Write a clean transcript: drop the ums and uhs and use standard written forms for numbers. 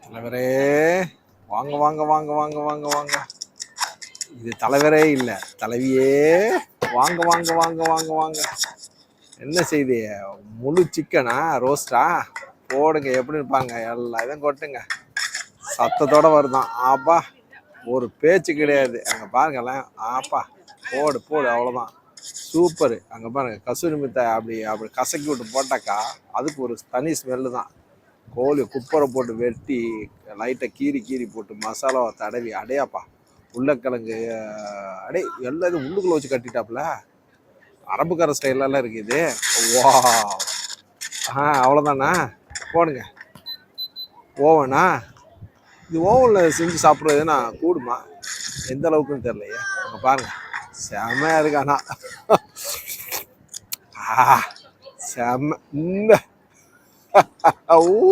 தலைவரே வாங்க வாங்க வாங்க வாங்க வாங்க வாங்க. இது தலைவரே இல்ல தலைவியே. வாங்க வாங்க வாங்க வாங்க வாங்க. என்ன செய்தி? முழு சிக்கனா ரோஸ்டா? போடுங்க, எப்படி இருப்பாங்க எல்லா இதையும் கொட்டுங்க. சத்தத்தோட வருதான். ஆப்பா, ஒரு பேச்சு கிடையாது. அங்க பாருங்களேன். ஆப்பா, போடு போடு, அவ்வளோதான். சூப்பரு. அங்கே பாருங்க, கசூரி மிட்டாய் அப்படி அப்படி கசக்கி விட்டு போட்டாக்கா அதுக்கு ஒரு தனி ஸ்மெல்லு தான். கோழி குப்பரை போட்டு வெட்டி லைட்டாக கீறி கீறி போட்டு மசாலாவை தடவி அடையாப்பா. உருளைக்கிழங்கு அடே எல்லாம் இது உள்ளுக்குள்ள வச்சு கட்டிட்டாப்புல. அரபுக்கார ஸ்டைலெல்லாம் இருக்குது. வா, அவ்வளோதாண்ணா. போடுங்க. ஓவனா? இது ஓவனில் செஞ்சு சாப்பிட்றதுன்னா கூடுமா? எந்த அளவுக்குன்னு தெரியலையே. அங்கே பாருங்க, செம்மையாக இருக்காண்ணா. செம்ம. ஊ